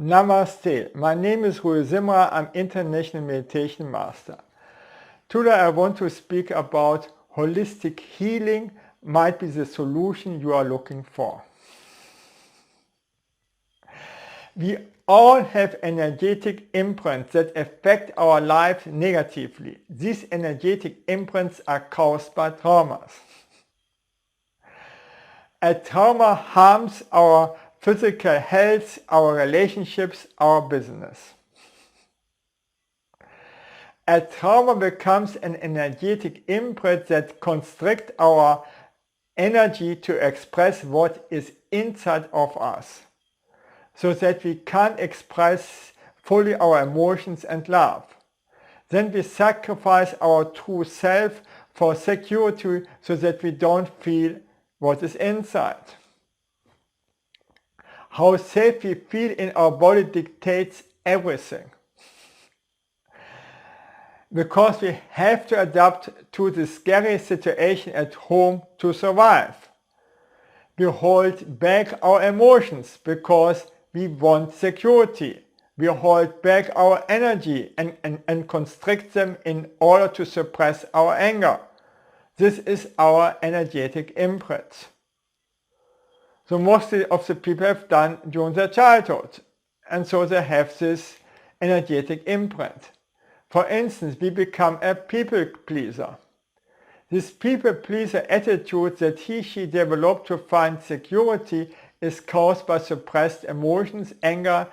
Namaste. My name is Rui Simra. I'm International Meditation Master. Today I want to speak about holistic healing might be the solution you are looking for. We all have energetic imprints that affect our life negatively. These energetic imprints are caused by traumas. A trauma harms our physical health, our relationships, our business. A trauma becomes an energetic imprint that constricts our energy to express what is inside of us, so that we can't express fully our emotions and love. Then we sacrifice our true self for security so that we don't feel what is inside. How safe we feel in our body dictates everything. Because we have to adapt to the scary situation at home to survive. We hold back our emotions because we want security. We hold back our energy and constrict them in order to suppress our anger. This is our energetic imprint. So most of the people have done during their childhood, and so they have this energetic imprint. For instance, we become a people pleaser. This people pleaser attitude that she developed to find security is caused by suppressed emotions, anger,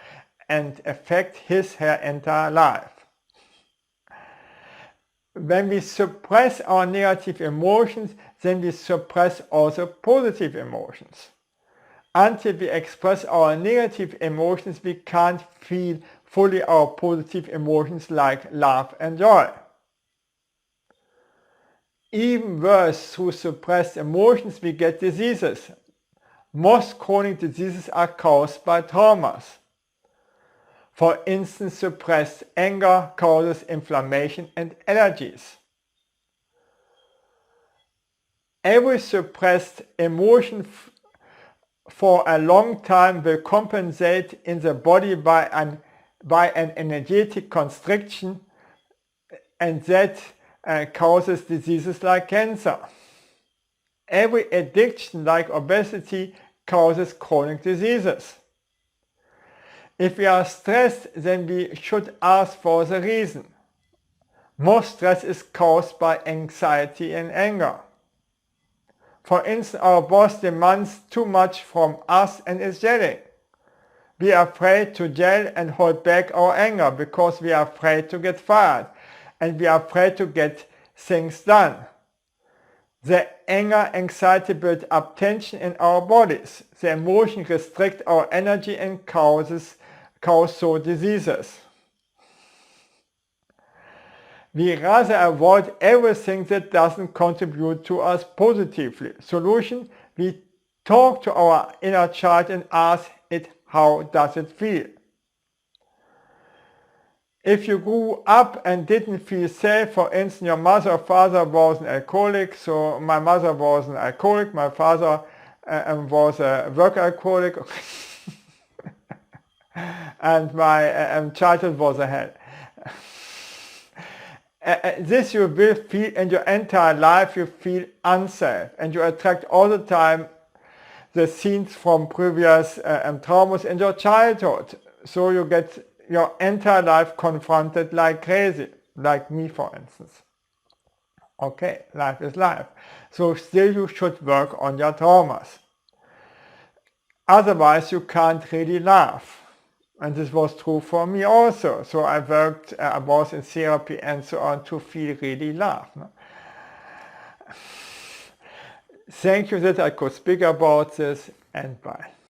and affect her entire life. When we suppress our negative emotions, then we suppress also positive emotions. Until we express our negative emotions, we can't feel fully our positive emotions like love and joy. Even worse, through suppressed emotions we get diseases. Most chronic diseases are caused by traumas. For instance, suppressed anger causes inflammation and allergies. Every suppressed emotion for a long time will compensate in the body by an energetic constriction, and that causes diseases like cancer. Every addiction like obesity causes chronic diseases. If we are stressed, then we should ask for the reason. Most stress is caused by anxiety and anger. For instance, our boss demands too much from us and is yelling. We are afraid to yell and hold back our anger because we are afraid to get fired and we are afraid to get things done. The anger, anxiety build up tension in our bodies. The emotion restrict our energy and cause so diseases. We rather avoid everything that doesn't contribute to us positively. Solution: we talk to our inner child and ask it, how does it feel? If you grew up and didn't feel safe, for instance, your mother or father was an alcoholic, so my mother was an alcoholic, my father was a work alcoholic, and my childhood was a hell. This you will feel in your entire life. You feel unsafe and you attract all the time the scenes from previous traumas in your childhood. So you get your entire life confronted like crazy, like me for instance. Okay, life is life. So still you should work on your traumas. Otherwise you can't really laugh. And this was true for me also. So I was in therapy and so on to feel really love. No? Thank you that I could speak about this, and bye.